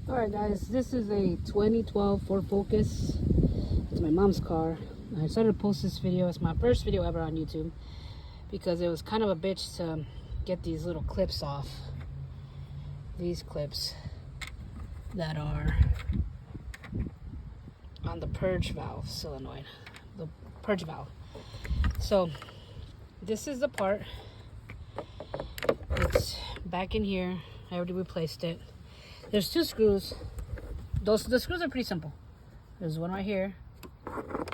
Alright guys, this is a 2012 Ford Focus. It's my mom's car. I started to post this video. It's my first video ever on YouTube because it was kind of a bitch to get these little clips off. These clips that are on the purge valve solenoid. The purge valve. So this is the part. It's back in here. I already replaced it. There's two screws. The screws are pretty simple. There's one right here,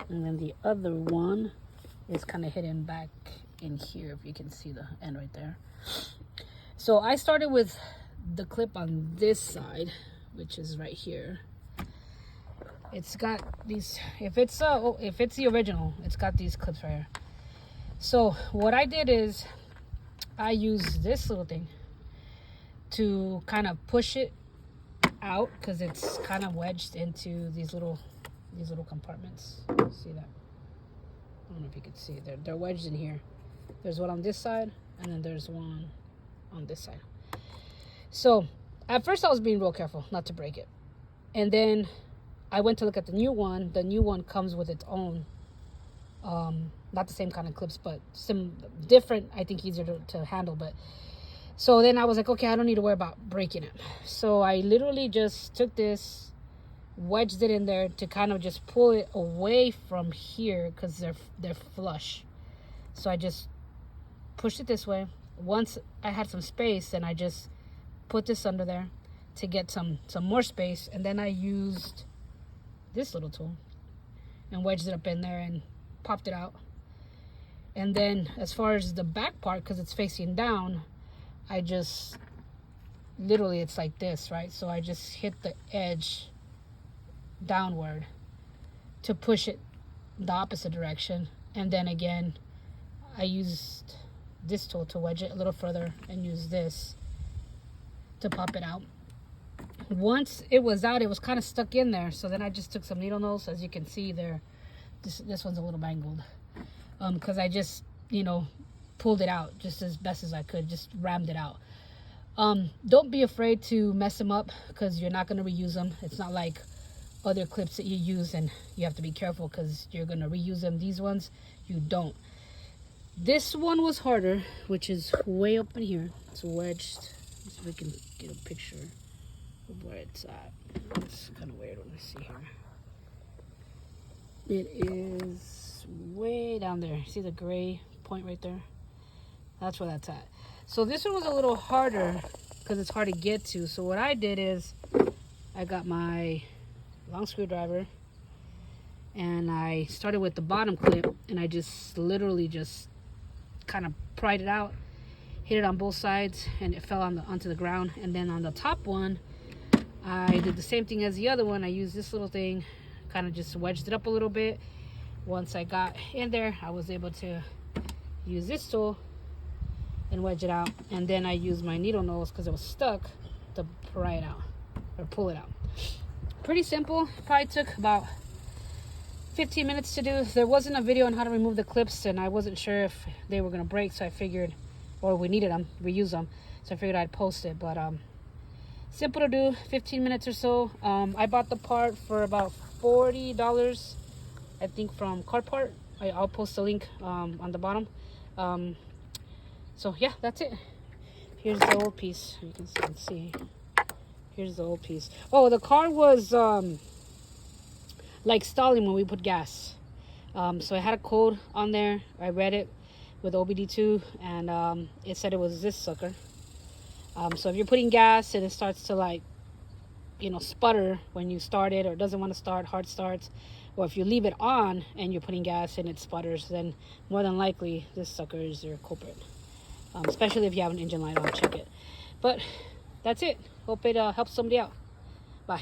and then the other one is kind of hidden back in here, if you can see the end right there. So I started with the clip on this side, which is right here. It's got these, if it's the original, it's got these clips right here. So what I did is I used this little thing to kind of push it out because it's kind of wedged into these little compartments. See that? I don't know if you can see it. They're wedged in here. There's one on this side, and then there's one on this side. So at first I was being real careful not to break it, and then I went to look at the new one. The new one comes with its own, not the same kind of clips, but some different. I think easier to handle, but. So then I was like, okay, I don't need to worry about breaking it. So I literally just took this, wedged it in there to kind of just pull it away from here because they're flush. So I just pushed it this way. Once I had some space, then I just put this under there to get some more space. And then I used this little tool and wedged it up in there and popped it out. And then as far as the back part, because it's facing down, I just literally, it's like this, right? So I just hit the edge downward to push it the opposite direction, and then again I used this tool to wedge it a little further and use this to pop it out. Once it was out, it was kind of stuck in there, so then I just took some needle nose. As you can see there, this one's a little mangled because I just pulled it out just as best as I could, just rammed it out. Don't be afraid to mess them up because you're not going to reuse them. It's not like other clips that you use and you have to be careful because you're going to reuse them. These ones, you don't. This one was harder, which is way up in here. It's wedged. Let's see if we can get a picture of where it's at. It's kind of weird. Let me see here. It is way down there. See the gray point right there? That's where that's at. So this one was a little harder because it's hard to get to. So what I did is I got my long screwdriver and I started with the bottom clip, and I just literally just kind of pried it out, hit it on both sides, and it fell onto the ground. And then on the top one, I did the same thing as the other one. I used this little thing, kind of just wedged it up a little bit. Once I got in there, I was able to use this tool and wedge it out, and then I used my needle nose because it was stuck to pry it out or pull it out. Pretty simple. Probably took about 15 minutes to do. There wasn't a video on how to remove the clips, and I wasn't sure if they were going to break, so I figured, or we needed them, reuse them, so I figured I'd post it. But simple to do, 15 minutes or so. I bought the part for about $40, I think, from Carparts. I'll post the link on the bottom. So yeah, that's it. Here's the old piece. You can see. Here's the old piece. Oh, the car was like stalling when we put gas. So I had a code on there. I read it with OBD2, and it said it was this sucker. So if you're putting gas and it starts to sputter when you start it, or doesn't want to start, hard starts, or if you leave it on and you're putting gas and it sputters, then more than likely this sucker is your culprit. Especially if you have an engine light on, check it. But that's it. Hope it helps somebody out. Bye.